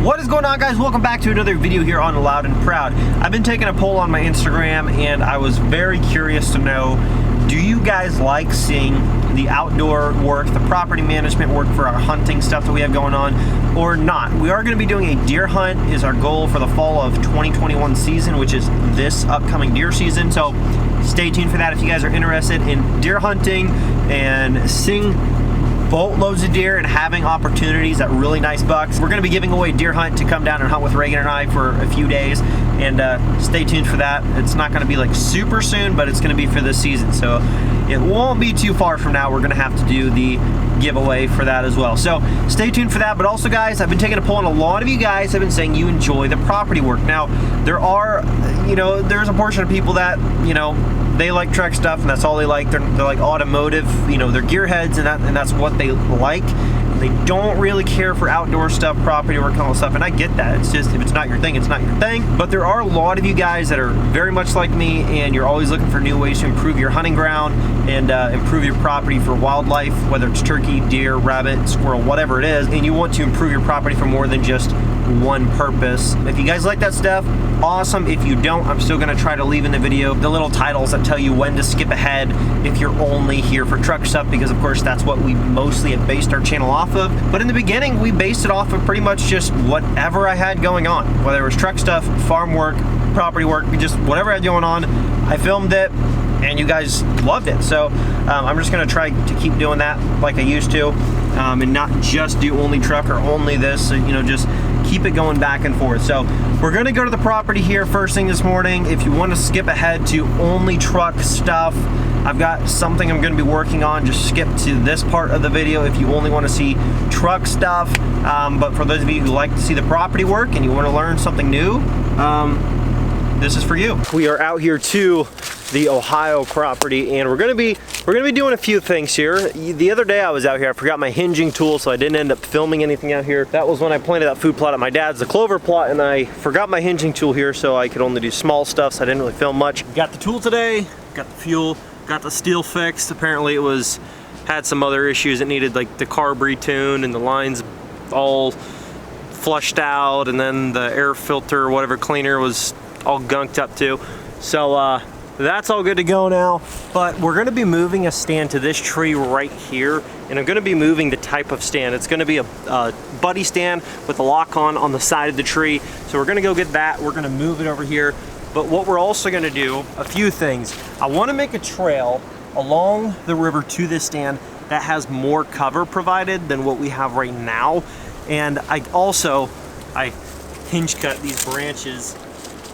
What is going on, guys? Welcome back to another video here on Loud and Proud. I've been taking a poll on my Instagram and I was very curious to know, do you guys like seeing the outdoor work, the property management work for our hunting stuff that we have going on, or not? We are going to be doing a deer hunt is our goal for the fall of 2021 season, which is this upcoming deer season. So stay tuned for that if you guys are interested in deer hunting and seeing boatloads of deer and having opportunities at really nice bucks. We're going to be giving away a deer hunt to come down and hunt with Reagan and I for a few days, and stay tuned for that. It's not going to be like super soon, but it's going to be for this season, so it won't be too far from now. We're going to have to do the giveaway for that as well, so stay tuned for that. But also, guys, I've been taking a poll, and a lot of you guys have been saying you enjoy the property work. Now there are, there's a portion of people that, they like truck stuff and that's all they like. They're like automotive, they're gearheads, and that's what they like. They don't really care for outdoor stuff, property work, and all that stuff, and I get that. It's just, if it's not your thing, it's not your thing. But there are a lot of you guys that are very much like me, and you're always looking for new ways to improve your hunting ground and improve your property for wildlife, whether it's turkey, deer, rabbit, squirrel, whatever it is, and you want to improve your property for more than just one purpose. If you guys like that stuff, awesome. If you don't, I'm still gonna try to leave in the video the little titles that tell you when to skip ahead if you're only here for truck stuff, because of course that's what we mostly have based our channel off of. But in the beginning, we based it off of pretty much just whatever I had going on, whether it was truck stuff, farm work, property work, just whatever I had going on, I filmed it and you guys loved it. So I'm just gonna try to keep doing that like I used to, and not just do only truck or only this, just keep it going back and forth. So we're gonna go to the property here first thing this morning. If you want to skip ahead to only truck stuff, I've got something I'm gonna be working on. Just skip to this part of the video if you only want to see truck stuff. But for those of you who like to see the property work and you want to learn something new, this is for you. We are out here to the Ohio property, and we're gonna be doing a few things here. The other day I was out here, I forgot my hinging tool, so I didn't end up filming anything out here. That was when I planted that food plot at my dad's, the clover plot, and I forgot my hinging tool here, so I could only do small stuff, so I didn't really film much. Got the tool today, got the fuel, got the steel fixed. Apparently it had some other issues. It needed like the carb retuned and the lines all flushed out, and then the air filter or whatever cleaner was all gunked up too. So that's all good to go now, but we're gonna be moving a stand to this tree right here, and I'm gonna be moving the type of stand. It's gonna be a buddy stand with a lock on the side of the tree. So we're gonna go get that. We're gonna move it over here. But what we're also gonna do, a few things. I wanna make a trail along the river to this stand that has more cover provided than what we have right now. And I hinge cut these branches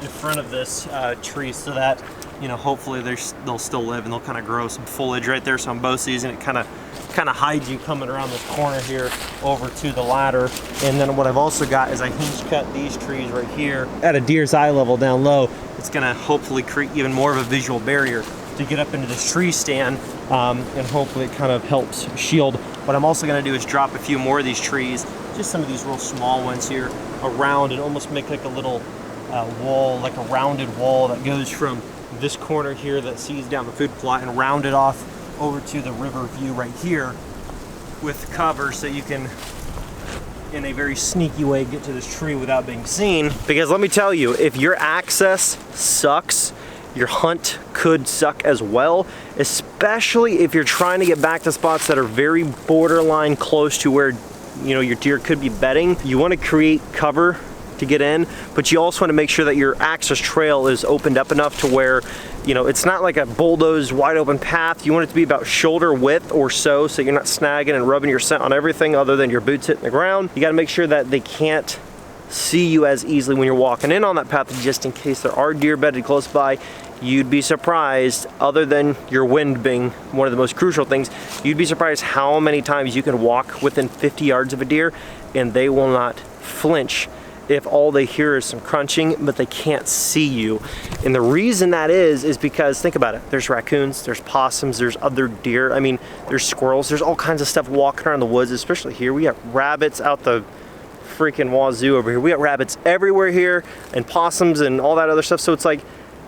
in front of this tree so that hopefully they'll still live, and they'll kind of grow some foliage right there. So on both sides, and it kind of hides you coming around this corner here over to the ladder. And then what I've also got is I hinge cut these trees right here at a deer's eye level down low. It's gonna hopefully create even more of a visual barrier to get up into this tree stand, and hopefully it kind of helps shield. What I'm also gonna do is drop a few more of these trees, just some of these real small ones here, around, and almost make like a little wall, like a rounded wall that goes from this corner here that sees down the food plot and round it off over to the river view right here with cover, so you can, in a very sneaky way, get to this tree without being seen. Because let me tell you, if your access sucks, your hunt could suck as well, especially if you're trying to get back to spots that are very borderline close to where your deer could be bedding. You want to create cover to get in, but you also want to make sure that your access trail is opened up enough to where it's not like a bulldozed wide open path. You want it to be about shoulder width or so you're not snagging and rubbing your scent on everything other than your boots hitting the ground. You got to make sure that they can't see you as easily when you're walking in on that path, just in case there are deer bedded close by. You'd be surprised, other than your wind being one of the most crucial things, you'd be surprised how many times you can walk within 50 yards of a deer and they will not flinch if all they hear is some crunching, but they can't see you. And the reason that is because, think about it, there's raccoons, there's possums, there's other deer, there's squirrels, there's all kinds of stuff walking around the woods, especially here. We got rabbits out the freaking wazoo over here. We got rabbits everywhere here, and possums and all that other stuff. So it's like,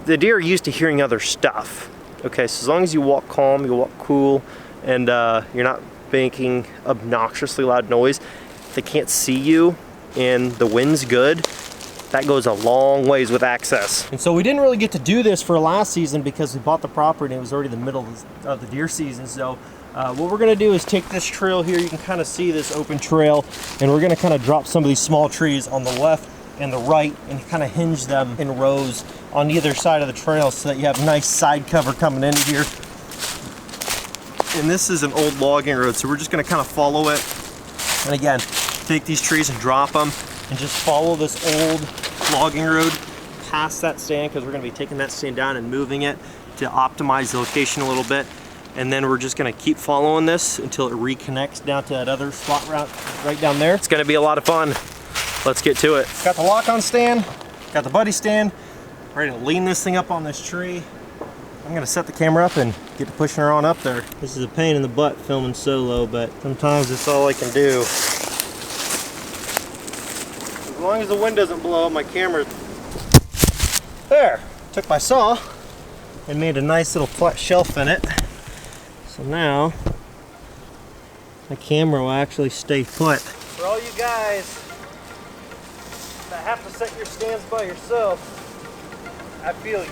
the deer are used to hearing other stuff. Okay, so as long as you walk calm, you walk cool, and you're not making obnoxiously loud noise, if they can't see you, and the wind's good, that goes a long ways with access. And so we didn't really get to do this for last season because we bought the property and it was already the middle of the deer season. So what we're gonna do is take this trail here, you can kind of see this open trail, and we're gonna kind of drop some of these small trees on the left and the right and kind of hinge them in rows on either side of the trail so that you have nice side cover coming in here. And this is an old logging road, so we're just gonna kind of follow it. And again, take these trees and drop them and just follow this old logging road past that stand, because we're going to be taking that stand down and moving it to optimize the location a little bit. And then we're just going to keep following this until it reconnects down to that other spot route right down there. It's going to be a lot of fun. Let's get to it. Got the lock-on stand, got the buddy stand, ready to lean this thing up on this tree. I'm going to set the camera up and get to pushing her on up there. This is a pain in the butt filming solo, but sometimes it's all I can do. As long as the wind doesn't blow up my camera. There, took my saw and made a nice little flat shelf in it. So now my camera will actually stay put. For all you guys that have to set your stands by yourself, I feel you.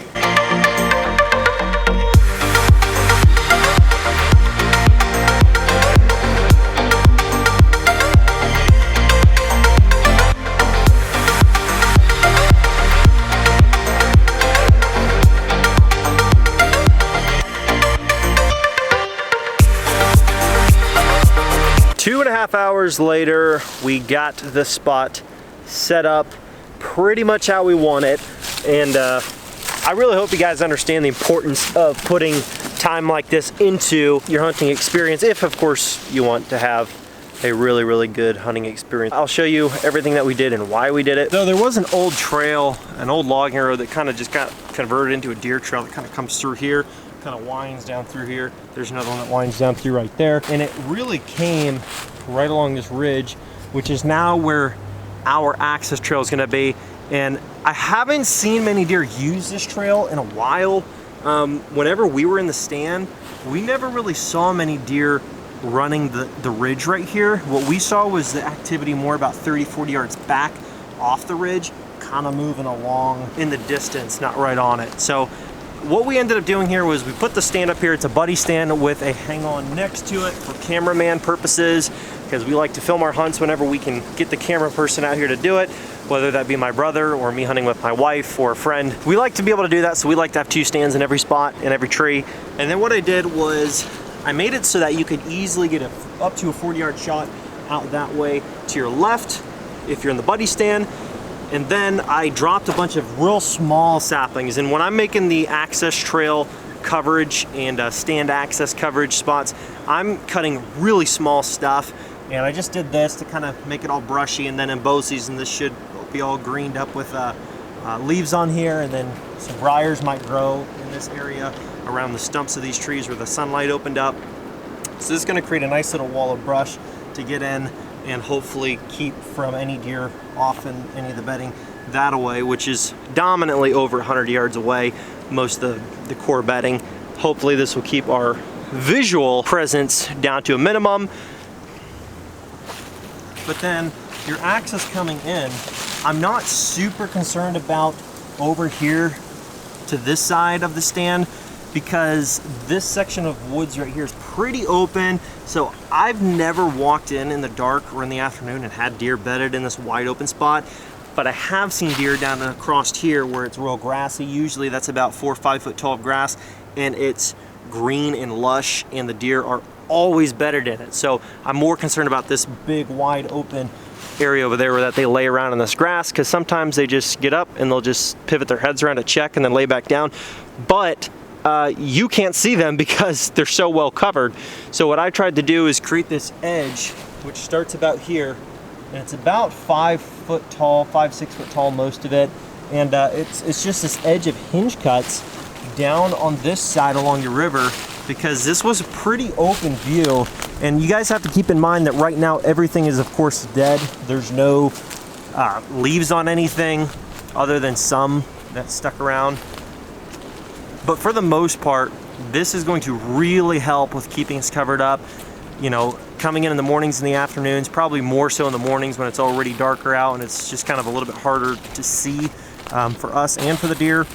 2.5 hours later, we got the spot set up pretty much how we want it. And I really hope you guys understand the importance of putting time like this into your hunting experience, if of course you want to have a really, really good hunting experience. I'll show you everything that we did and why we did it. So there was an old trail, an old logging road that kind of just got converted into a deer trail that kind of comes through here, kind of winds down through here. There's another one that winds down through right there. And it really came right along this ridge, which is now where our access trail is gonna be. And I haven't seen many deer use this trail in a while. Whenever we were in the stand, we never really saw many deer running the ridge right here. What we saw was the activity more about 30, 40 yards back off the ridge, kind of moving along in the distance, not right on it. So what we ended up doing here was we put the stand up here. It's a buddy stand with a hang-on next to it for cameraman purposes, because we like to film our hunts whenever we can get the camera person out here to do it, whether that be my brother or me hunting with my wife or a friend. We like to be able to do that, so we like to have 2 stands in every spot, in every tree. And then what I did was I made it so that you could easily get up to a 40-yard shot out that way to your left if you're in the buddy stand. And then I dropped a bunch of real small saplings. And when I'm making the access trail coverage and stand access coverage spots, I'm cutting really small stuff. And I just did this to kind of make it all brushy. And then in bow season, this should be all greened up with leaves on here. And then some briars might grow in this area around the stumps of these trees where the sunlight opened up. So this is going to create a nice little wall of brush to get in and hopefully keep from any deer off in any of the bedding that away, which is dominantly over 100 yards away, most of the core bedding. Hopefully this will keep our visual presence down to a minimum. But then your access coming in, I'm not super concerned about over here to this side of the stand, because this section of woods right here is pretty open. So I've never walked in the dark or in the afternoon and had deer bedded in this wide open spot, but I have seen deer down across here where it's real grassy. Usually that's about 4 or 5 foot tall of grass, and it's green and lush, and the deer are always bedded in it. So I'm more concerned about this big wide open area over there where that they lay around in this grass, because sometimes they just get up and they'll just pivot their heads around to check and then lay back down. But you can't see them because they're so well covered. So what I tried to do is create this edge, which starts about here, and it's about 5 foot tall, 5-6 foot tall, most of it. And it's just this edge of hinge cuts down on this side along your river, because this was a pretty open view. And you guys have to keep in mind that right now everything is of course dead. There's no leaves on anything other than some that stuck around. But for the most part, this is going to really help with keeping us covered up. you know, coming in the mornings and the afternoons, probably more so in the mornings when it's already darker out and it's just kind of a little bit harder to see for us and for the deer.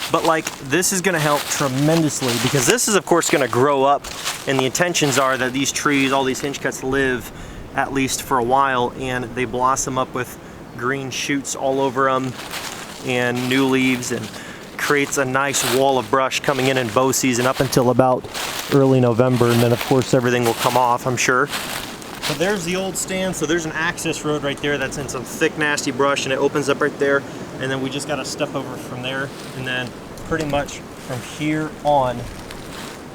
But like, this is gonna help tremendously because this is of course gonna grow up, and the intentions are that these trees, all these hinge cuts, live at least for a while, and they blossom up with green shoots all over them and new leaves, and creates a nice wall of brush coming in bow season up until about early November, and then of course everything will come off, I'm sure. So there's the old stand. So there's an access road right there that's in some thick nasty brush, and it opens up right there, and then we just got to step over from there, and then pretty much from here on,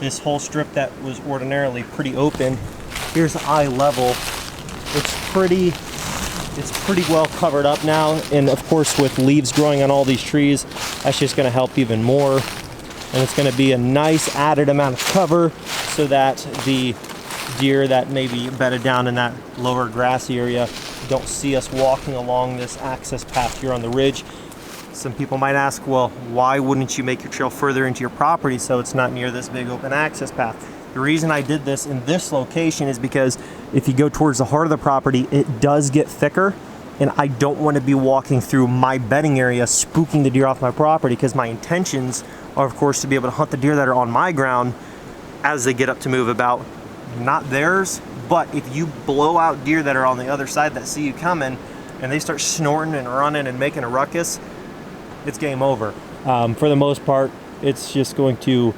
this whole strip that was ordinarily pretty open, here's eye level. It's pretty well covered up now, and of course with leaves growing on all these trees, that's just going to help even more, and it's going to be a nice added amount of cover so that the deer that may be bedded down in that lower grassy area don't see us walking along this access path here on the ridge. Some people might ask, well, why wouldn't you make your trail further into your property so it's not near this big open access path? The reason I did this in this location is because if you go towards the heart of the property, it does get thicker, and I don't want to be walking through my bedding area spooking the deer off my property, because my intentions are of course to be able to hunt the deer that are on my ground as they get up to move about, not theirs. But if you blow out deer that are on the other side that see you coming and they start snorting and running and making a ruckus, it's game over. For the most part, it's just going to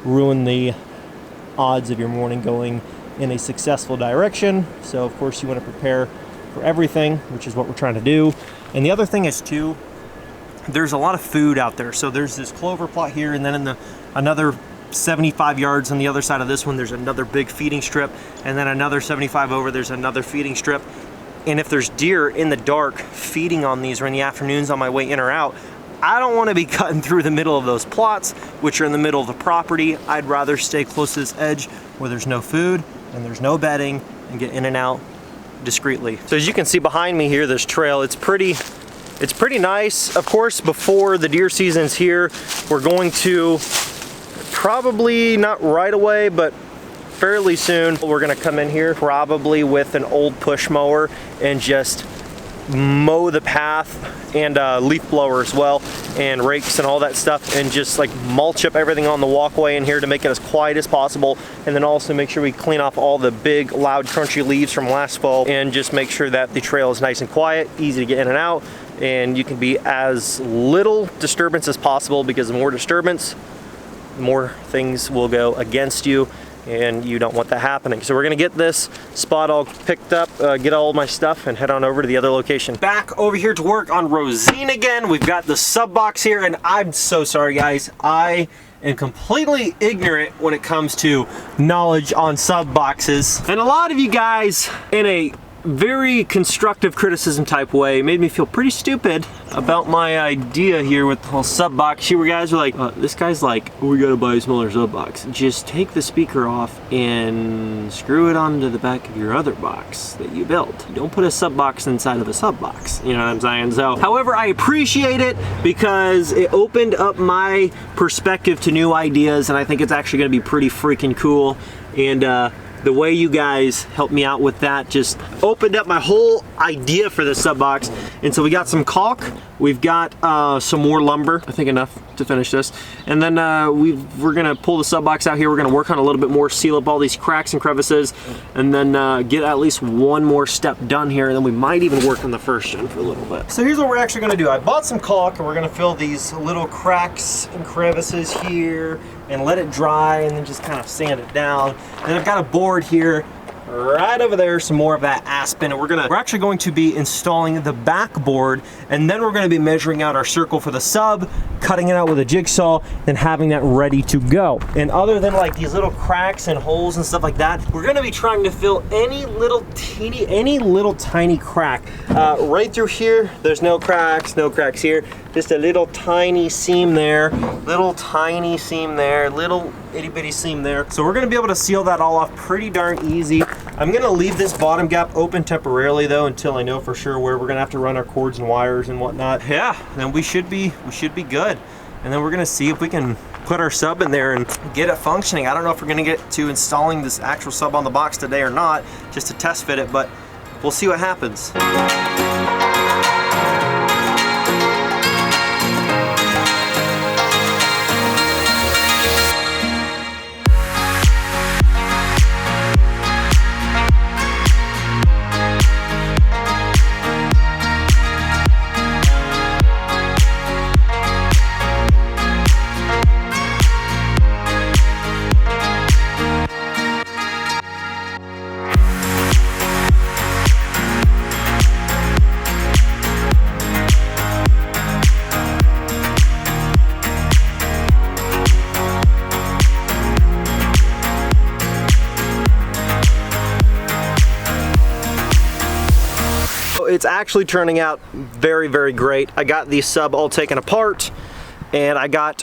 ruin the odds of your morning going in a successful direction. So of course you want to prepare for everything, which is what we're trying to do. And the other thing is too, there's a lot of food out there. So there's this clover plot here, and then in another 75 yards on the other side of this one, there's another big feeding strip, and then another 75 over, there's another feeding strip. And if there's deer in the dark feeding on these, or in the afternoons on my way in or out, I don't want to be cutting through the middle of those plots, which are in the middle of the property. I'd rather stay close to this edge where there's no food and there's no bedding, and get in and out discreetly. So as you can see behind me here, this trail, it's pretty nice. Of course, before the deer season's here, we're going to probably not right away, but fairly soon, we're gonna come in here probably with an old push mower and just mow the path, and leaf blower as well, and rakes and all that stuff, and just like mulch up everything on the walkway in here to make it as quiet as possible, and then also make sure we clean off all the big loud crunchy leaves from last fall, and just make sure that the trail is nice and quiet, easy to get in and out, and you can be as little disturbance as possible, because the more disturbance, the more things will go against you, and you don't want that happening. So we're gonna get this spot all picked up, get all my stuff, and head on over to the other location. Back over here to work on Rosine again. We've got the sub box here, and I'm so sorry guys, I am completely ignorant when it comes to knowledge on sub boxes, and a lot of you guys, in a very constructive criticism type way, made me feel pretty stupid about my idea here with the whole sub box. You guys were like, this guy's like, we gotta buy a smaller sub box. Just take the speaker off and screw it onto the back of your other box that you built. Don't put a sub box inside of a sub box, you know what I'm saying? So, however, I appreciate it because it opened up my perspective to new ideas, and I think it's actually gonna be pretty freaking cool. And the way you guys helped me out with that just opened up my whole idea for the sub box. And so we got some caulk, we've got some more lumber, I think enough to finish this, and then we're gonna pull the sub box out here. We're gonna work on a little bit more, seal up all these cracks and crevices, and then get at least one more step done here, and then we might even work on the first gen for a little bit. So here's what we're actually gonna do. I bought some caulk, and we're gonna fill these little cracks and crevices here and let it dry, and then just kind of sand it down. And I've got a board here right over there, some more of that aspen, and we're actually going to be installing the backboard, and then we're going to be measuring out our circle for the sub, cutting it out with a jigsaw, and having that ready to go. And other than like these little cracks and holes and stuff like that, we're going to be trying to fill any little tiny crack. Right through here, there's no cracks here, just a little tiny seam there, little tiny seam there, little itty bitty seam there. So we're gonna be able to seal that all off pretty darn easy. I'm gonna leave this bottom gap open temporarily though, until I know for sure where we're gonna have to run our cords and wires and whatnot. Yeah, then we should be good. And then we're gonna see if we can put our sub in there and get it functioning. I don't know if we're gonna get to installing this actual sub on the box today or not, just to test fit it, but we'll see what happens. It's actually turning out very, very great. I got the sub all taken apart and I got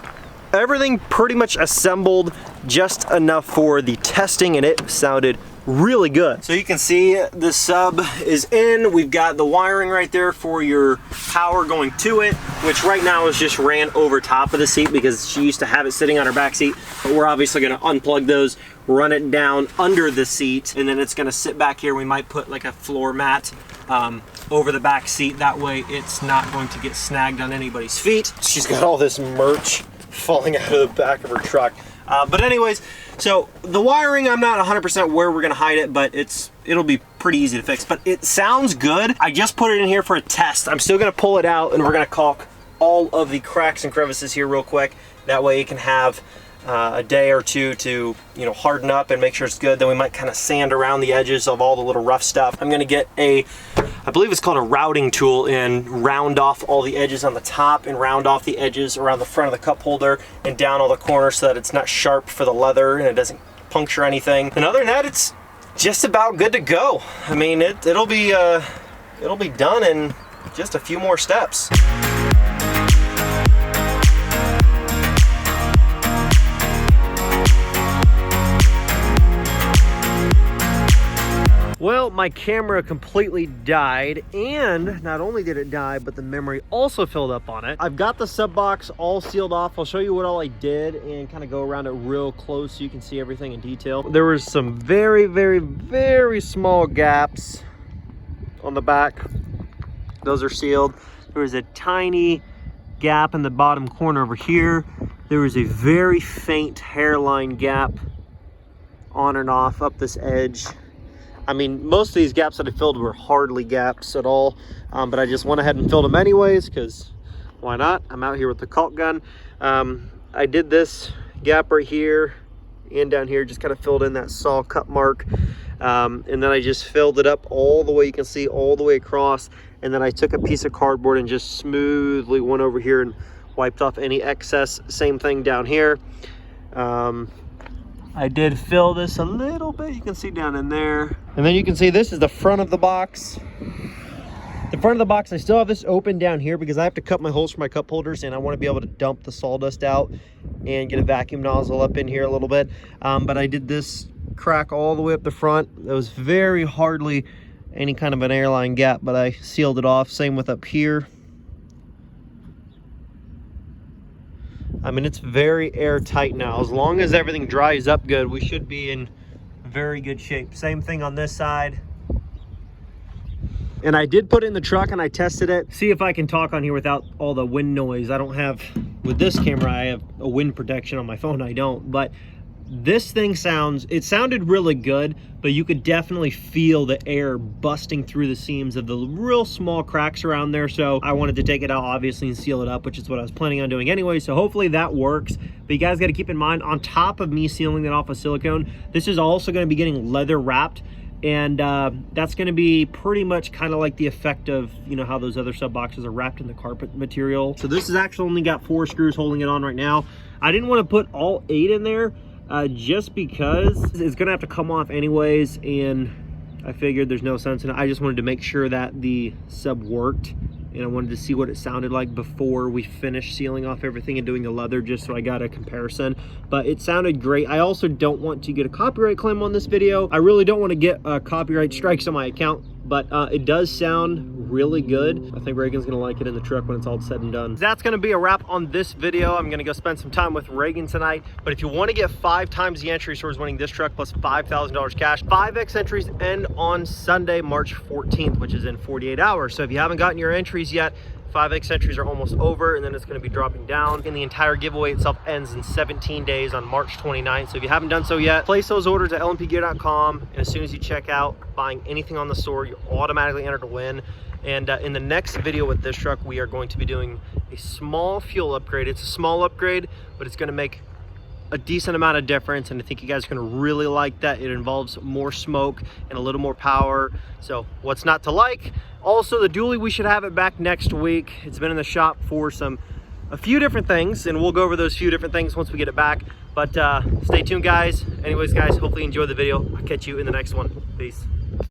everything pretty much assembled just enough for the testing, and it sounded really good. So you can see the sub is in. We've got the wiring right there for your power going to it, which right now is just ran over top of the seat because she used to have it sitting on her back seat, but we're obviously gonna unplug those, run it down under the seat, and then it's gonna sit back here. We might put like a floor mat over the back seat. That way it's not going to get snagged on anybody's feet. She's got all this merch falling out of the back of her truck. But anyways, so the wiring, I'm not 100% where we're gonna hide it, but it'll be pretty easy to fix. But it sounds good. I just put it in here for a test. I'm still gonna pull it out and we're gonna caulk all of the cracks and crevices here real quick. That way it can have a day or two to, you know, harden up and make sure it's good. Then we might kind of sand around the edges of all the little rough stuff. I'm gonna get I believe it's called a routing tool, and round off all the edges on the top and round off the edges around the front of the cup holder and down all the corners so that it's not sharp for the leather and it doesn't puncture anything. And other than that, it's just about good to go. I mean, it'll be done in just a few more steps. Well, my camera completely died, and not only did it die, but the memory also filled up on it. I've got the sub box all sealed off. I'll show you what all I did and kind of go around it real close so you can see everything in detail. There was some very, very, very small gaps on the back. Those are sealed. There was a tiny gap in the bottom corner over here. There was a very faint hairline gap on and off up this edge. I mean, most of these gaps that I filled were hardly gaps at all, but I just went ahead and filled them anyways, because why not? I'm out here with the caulk gun. I did this gap right here and down here, just kind of filled in that saw cut mark, and then I just filled it up all the way, you can see all the way across, and then I took a piece of cardboard and just smoothly went over here and wiped off any excess. Same thing down here. I did fill this a little bit, you can see down in there. And then you can see this is the front of the box. The front of the box, I still have this open down here because I have to cut my holes for my cup holders, and I want to be able to dump the sawdust out and get a vacuum nozzle up in here a little bit. But I did this crack all the way up the front. There was very hardly any kind of an airline gap, but I sealed it off. Same with up here. I mean, it's very airtight now. As long as everything dries up good, we should be in very good shape. Same thing on this side. And I did put it in the truck and I tested it. See if I can talk on here without all the wind noise. I don't have, with this camera, I have a wind protection. On my phone, I don't. But this thing it sounded really good, but you could definitely feel the air busting through the seams of the real small cracks around there. So I wanted to take it out, obviously, and seal it up, which is what I was planning on doing anyway. So hopefully that works. But you guys got to keep in mind, on top of me sealing it off with silicone, this is also going to be getting leather wrapped. And that's going to be pretty much kind of like the effect of, you know, how those other sub boxes are wrapped in the carpet material. So this has actually only got 4 screws holding it on right now. I didn't want to put all 8 in there. Just because it's gonna have to come off anyways, and I figured there's no sense in it. I just wanted to make sure that the sub worked, and I wanted to see what it sounded like before we finished sealing off everything and doing the leather, just so I got a comparison. But it sounded great. I also don't want to get a copyright claim on this video. I really don't want to get copyright strikes on my account, but it does sound really good. I think Reagan's gonna like it in the truck when it's all said and done. That's gonna be a wrap on this video. I'm gonna go spend some time with Reagan tonight, but if you want to get 5 times the entries towards winning this truck plus $5,000 cash, 5X entries end on Sunday, March 14th, which is in 48 hours. So if you haven't gotten your entries yet, 5X entries are almost over, and then it's going to be dropping down. And the entire giveaway itself ends in 17 days on March 29th. So if you haven't done so yet, place those orders at lmpgear.com. And as soon as you check out buying anything on the store, you're automatically entered to win. And in the next video with this truck, we are going to be doing a small fuel upgrade. It's a small upgrade, but it's going to make a decent amount of difference, and I think you guys are going to really like that. It involves more smoke and a little more power, so what's not to like? Also, the dually, we should have it back next week. It's been in the shop for a few different things, and we'll go over those few different things once we get it back. But stay tuned, guys. Anyways, guys, hopefully you enjoyed the video. I'll catch you in the next one. Peace.